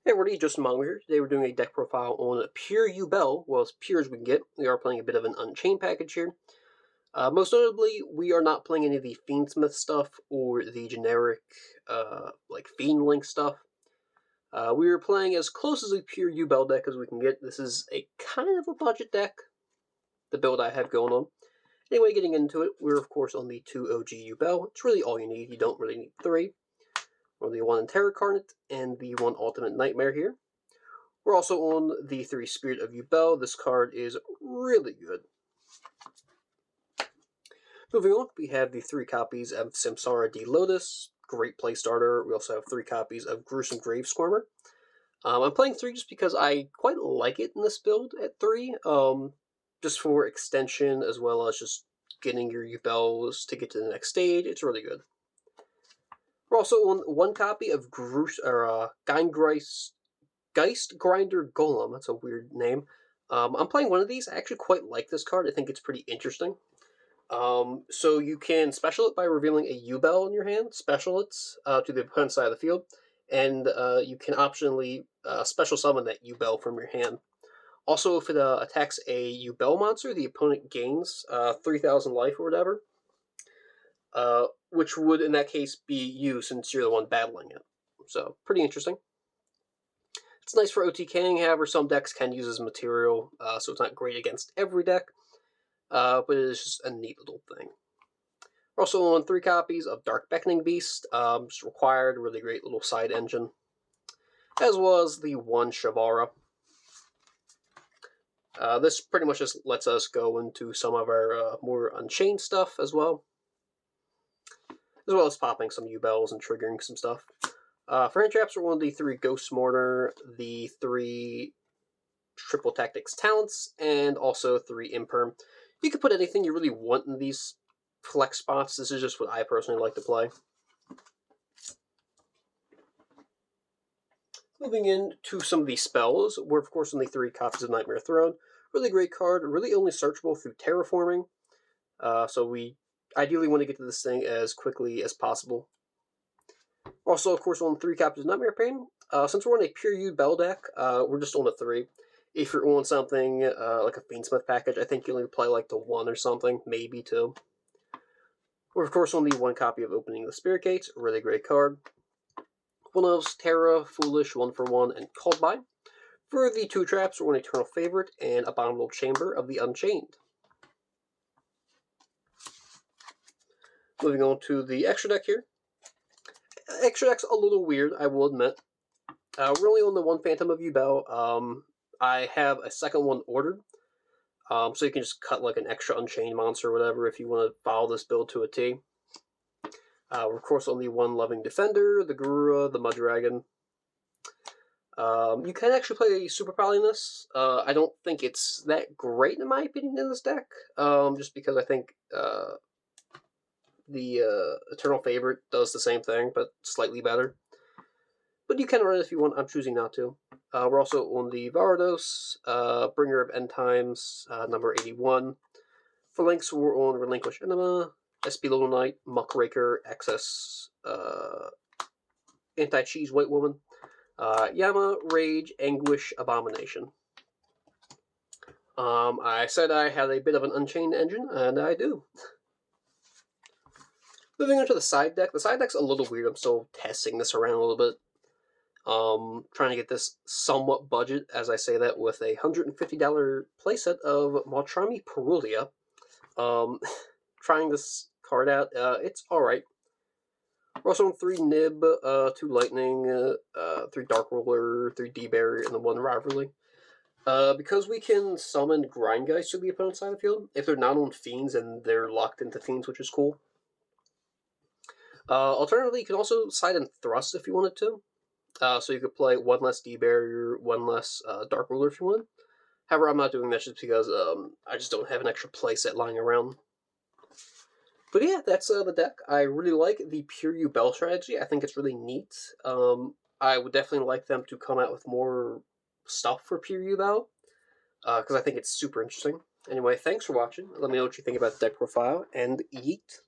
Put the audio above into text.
Hey everybody, Justin Monger here. Today we're doing a deck profile on Pure Yubel, well as pure as we can get. We are playing a bit of an Unchained package here. Most notably, we are not playing any of the Fiendsmith stuff or the generic, like Fiend Link stuff. We are playing as close as a pure Yubel deck as we can get. This is a kind of a budget deck, the build I have going on. Anyway, getting into it, we're of course on the 2 OG Yubel. It's really all you need. You don't really need 3. Or the 1 Incarnate and the 1 Ultimate Nightmare here. We're also on the 3 Spirit of Yubel. This card is really good. Moving on, we have the 3 copies of Samsara D. Lotus. Great play starter. We also have 3 copies of Gruesome Grave Squirmer. I'm playing 3 just because I quite like it in this build at 3. Just for extension as well as just getting your Yubels to get to the next stage. It's really good. We're also on 1 copy of Geist Grinder Golem. That's a weird name. I'm playing one of these. I actually quite like this card. I think it's pretty interesting. So you can special it by revealing a Yubel in your hand. Special it to the opponent's side of the field. And you can optionally special summon that Yubel from your hand. Also, if it attacks a Yubel monster, the opponent gains 3,000 life or whatever. Which would, in that case, be you since you're the one battling it. So, pretty interesting. It's nice for OTKing, however, some decks can use as material, so it's not great against every deck, but it is just a neat little thing. We're also on 3 copies of Dark Beckoning Beast, just required, really great little side engine, as well as the 1 Shavara. This pretty much just lets us go into some of our more Unchained stuff as well as popping some Yubels and triggering some stuff. For hand traps, we're on the 3 Ghost Mortar, the 3 Triple Tactics Talents, and also 3 Imperm. You can put anything you really want in these flex spots. This is just what I personally like to play. Moving into some of these spells, we're of course on the 3 copies of Nightmare Throne. Really great card, really only searchable through Terraforming. So we ideally want to get to this thing as quickly as possible. Also, of course, on 3 copies of Nightmare Pain. Since we're on a pure Yubel deck, we're just on a 3. If you're on something like a Fiendsmith package, I think you only play like the 1 or something, maybe 2. We're, of course, on the 1 copy of Opening the Spirit Gates. Really great card. One of Terra, Foolish, 1 for 1, and Called By. For the 2 traps, we're on Eternal Favorite and Abominable Chamber of the Unchained. Moving on to the extra deck here. Extra deck's a little weird, I will admit. We're only on the 1 Phantom of Yubel. I have a second one ordered. So you can just cut like an extra Unchained monster or whatever if you want to follow this build to a T. We're of course on the 1 Loving Defender, the Garura, the Mud Dragon. You can actually play Super Poly in this. I don't think it's that great in my opinion in this deck. Just because I think the Eternal Favorite does the same thing, but slightly better. But you can run it if you want. I'm choosing not to. We're also on the Varados, Bringer of End Times, number 81. For links, we're on Relinquish Enema, SP Little Knight, Muckraker, Excess, Anti-Cheese White Woman, Yama, Rage, Anguish, Abomination. I said I had a bit of an Unchained engine, and I do. Moving on to the side deck. The side deck's a little weird. I'm still testing this around a little bit. Trying to get this somewhat budget, as I say that, with a $150 playset of Maltrami Perulia. Trying this card out. It's alright. We're also on 3 Nib, 2 Lightning, 3 Dark Roller, 3 D-Barrier, and the 1 Rivalry. Because we can summon Grind Guys to the opponent's side of the field, if they're not on Fiends and they're locked into Fiends, which is cool. Alternatively, you can also side and Thrust if you wanted to. So you could play 1 less D-Barrier, 1 less Dark Ruler if you wanted. However, I'm not doing that just because I just don't have an extra playset lying around. But yeah, that's the deck. I really like the pure Yubel strategy. I think it's really neat. I would definitely like them to come out with more stuff for pure Yubel, because I think it's super interesting. Anyway, thanks for watching. Let me know what you think about the deck profile, and yeet.